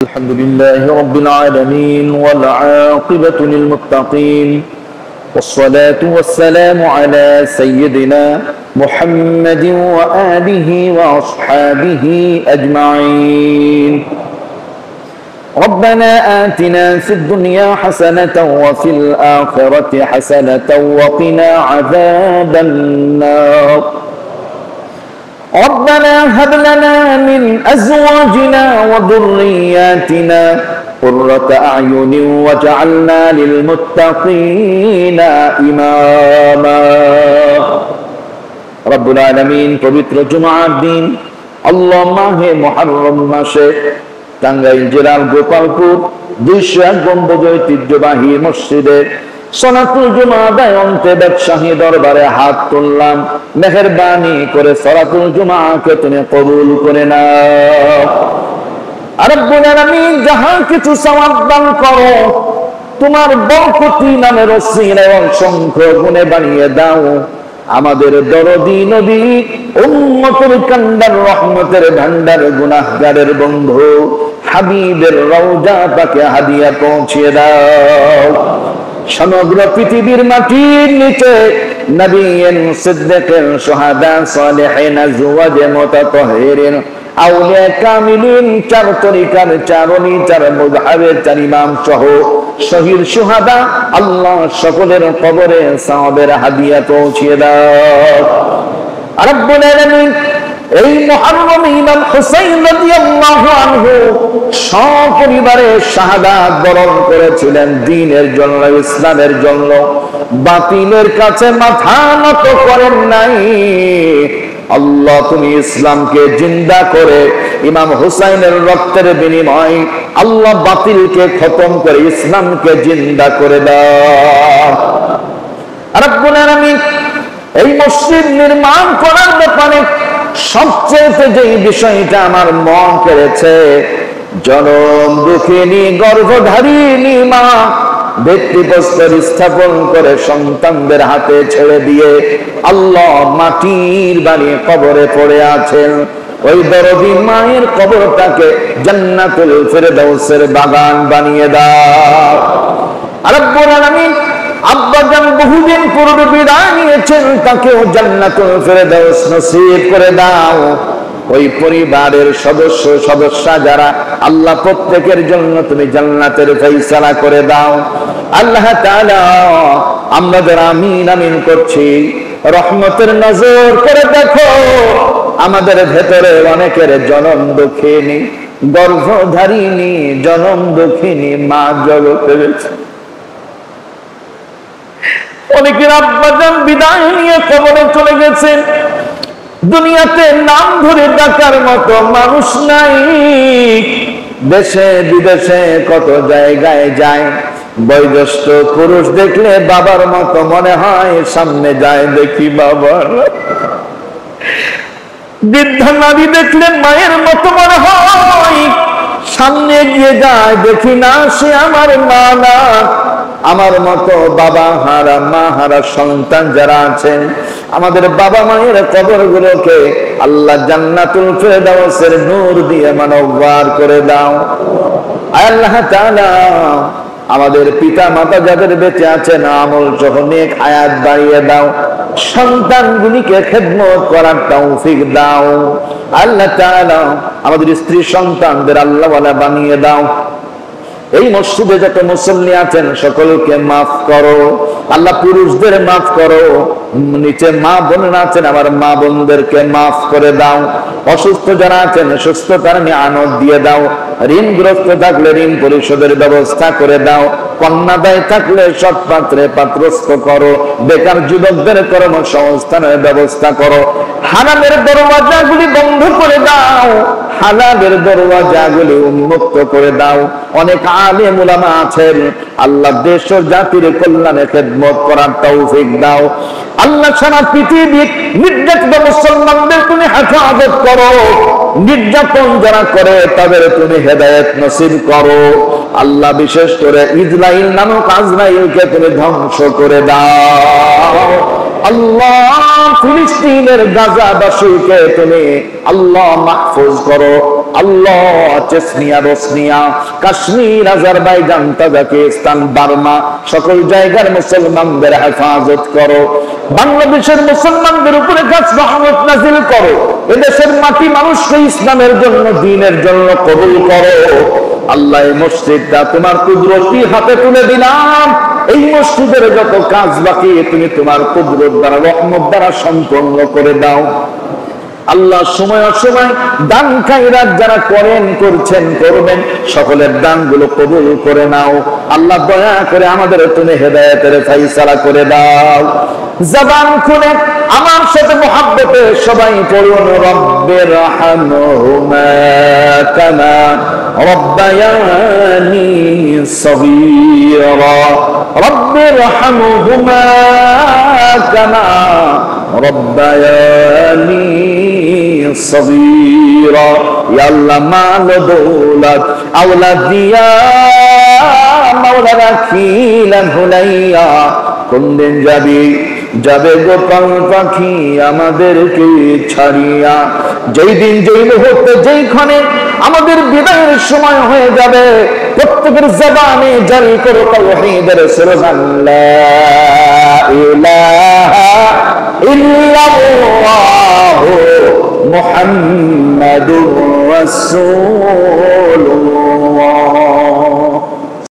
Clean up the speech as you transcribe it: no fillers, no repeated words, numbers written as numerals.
الحمد لله رب العالمين والعاقبة للمتقين والصلاة والسلام على سيدنا محمد وآله وأصحابه أجمعين. ربنا آتنا في الدنيا حسنة وفي الآخرة حسنة وقنا عذاب النار. ربنا هب لنا من أزواجنا وذرياتنا قرة أعين واجعلنا للمتقين إماما. رب العالمين পবিত্র জুমার দিন আল্লাহ মাহে মুহররম মাসে টাঙ্গাইল জেলার গোপালপুর 201 গম্বুজ ঐতিহ্যবাহী মসজিদে সলাতুল জুমা আদায় অন্তে বাদশাহী দরবারে হাত তুললাম। মেহেরবানি করে সলাতুল জুমাকে তুমি কবুল করে নাও। আর রব্বুল আলামিন যাহা কিছু সওয়াব দান করো তোমার বরকতি নামের ওসিলায় অসংখ্য গুণে বানিয়ে দাও। আমাদের দরদি নবী উম্মতের কান্ডার রহমতের ভান্ডার গুনাহগারের বন্ধু হাবিবের রওজা পাকে হাদিয়া পৌঁছিয়ে দাও। সমগ্র পৃথিবীর মাটির নিচে নবীন সিদ্দিকিন শুহাদা সালেহিন আজওয়াজ মুতাতাহহিরিন আউলিয়া কামিলিন চার তরিকার চারনি চার মুযহাবের চার ইমাম সহ শহীদ শুহাদা আল্লাহ সকলের কবরে সওয়াবের হাদিয়া পৌঁছিয়ে দাও। রব্বুল আলামিন এই মুহররম ইমাম হুসাইন রাদিয়াল্লাহু আনহু সপরিবারে শাহাদাত বরণ করেছিলেন দ্বীনের জন্য, ইসলামের জন্য। বাতিলের কাছে মাথা নত করেন নাই। আল্লাহ তুমি ইসলামকে জিন্দা করে ইমাম হুসাইনের রক্তের বিনিময় আল্লাহ বাতিলকে খতম করে ইসলামকে জিন্দা করে দাও। রব্বুল আলামিন এই মসজিদ নির্মাণ করার ব্যাপারে সবচেয়ে যে বিষয়টা আমার মন কেড়েছে, জনম দুঃখিনী গর্ভধারিণী মা ভিত্তিপ্রস্তর স্থাপন করে সন্তানদের হাতে ছেড়ে দিয়ে আল্লাহ মাটির বাড়ি কবরে পড়ে আছেন। ওই দরদি মায়ের কবরটাকে জান্নাতুল ফেরদাউসের বাগান বানিয়ে দাও। রব্বুল আলামিন আব্বাজান বহুদিন পূর্বে বিদায় নিয়েছেন, তাকেও জান্নাতুল ফেরদাউস নসিব করে দাও। ওই পরিবারের সদস্য যারা আল্লাহ প্রত্যেকের জন্য তুমি জান্নাতের ফয়সালা করে দাও। আল্লাহ তাআলা আমরা যারা আমিন আমিন করছি রহমতের নজর করে দেখো। আমাদের ভেতরে অনেকের জনম দুঃখিনী গর্ভধারিণী জনম দুঃখিনী মা জগতে রয়েছে। অনেকের আব্বাজান বিদায় নিয়ে কবরে চলে গেছেন। দুনিয়াতে নাম ধরে ডাকার মতো মানুষ নাই। দেশে বিদেশে কত জায়গায় যায়, বয়োজ্যেষ্ঠ পুরুষ দেখলে বাবার মতো মনে হয়, সামনে যায় দেখি বাবার। বৃদ্ধা নারী দেখলে মায়ের মতো মনে হয়, সামনে গিয়ে যায় দেখি না সে আমার মা না। আমার মতো বাবা হারা মা হারা সন্তান যারা আছেন, আমাদের বাবা মায়ের কবরগুলোকে আল্লাহ জান্নাতুল ফেরদাউসের নূর দিয়ে মানববার করে দাও। আল্লাহ তাআলা আমাদের পিতা মাতা যাদের বেঁচে আছেন আমল সহ নেক হায়াত বাড়িয়ে দাও। সন্তানগুলিকে খেদমত করার তৌফিক দাও। আল্লাহ তাআলা আমাদের স্ত্রী সন্তানদের আল্লাহওয়ালা বানিয়ে দাও। এই মসজিদে যত মুসল্লি আছেন সকলকে মাফ করো আল্লাহ, পুরুষদের মাফ করো, নিচে মা বোনেরা আছেন আমার মা বোনদেরকে মাফ করে দাও। অসুস্থ যারা আছেন সুস্থতার নিয়ামত দিয়ে দাও। ঋণগ্রস্ত থাকলে ঋণ পরিশোধের ব্যবস্থা করে দাও। কন্যাদায় থাকলে সৎ পাত্রে পাত্রস্থ করো। বেকার যুবকদের কর্মসংস্থানের ব্যবস্থা করো। হারামের দরওয়াজাগুলি বন্ধ করে দাও, হালালের দরওয়াজাগুলি উন্মুক্ত করে দাও। অনেক আলেম উলামা আছেন, আল্লাহ দেশ ও জাতির কল্যাণে খেদমত করার তৌফিক দাও। আল্লাহ সারা পৃথিবী নির্যাতিত মুসলমানদের তুমি হেফাজত করো। নির্যাতন যারা করে তাদের তুমি হেদায়েত নসিব করো। আল্লাহ বিশেষ করে ইসরাইল নামক আজরাইলকে তুমি ধ্বংস করে দাও। আল্লাহ ফিলিস্তিনের গাজাবাসীকে তুমি আল্লাহ মাহফুজ করো। আল্লাহ Chechnya, Bosnia, Kashmir, Azerbaijan, Tajikistan, Burma সকল জায়গার মুসলমানদের হেফাজত করো। বাংলাদেশের মুসলমানদের উপরে খাস রহমত নাজিল করো। এদেশের মাটি মানুষকে ইসলামের জন্য, দ্বীনের জন্য কবুল করো। আল্লাহ এই মসজিদটা তোমার কুদরতি হাতে তুলে দিলাম। এই মসজিদের যত কাজ বাকি তুমি তোমার কুদরত দ্বারা, রহমত দ্বারা সম্পন্ন করে দাও। আল্লাহ সময় অসময় দান খায়রাত যারা করেন, করছেন, করবেন, সকলের দানগুলো কবুল করে নাও। আল্লাহ দয়া করে আমাদের তুমি হেদায়েতের ফায়সালা করে দাও। জবান খুলে আমার সাথে মুহাব্বতে সবাই পড়ুন, রব্বির হামহুমা কামা রব্বায়ানি সগীরা, রব্বির হামহুমা কামা রব্বায়ানি সগীরা। ইয়া আল্লাহ মাল দৌলত আওলাদ দিয়া মাওলা রাখিলান হুলাইয়া। কোন দিন যাবি, যাবে গোপাল পাখি আমাদেরকে ছাড়িয়া। যেই দিন, যেই মুহূর্তে, যেই ক্ষণে আমাদের বিদায়ের সময় হয়ে যাবে, প্রত্যেকের জবানে জারি করো তাওহীদের স্লোগান, লা ইলাহা ইল্লাল্লাহু মুহাম্মাদুর রাসূলুল্লাহ।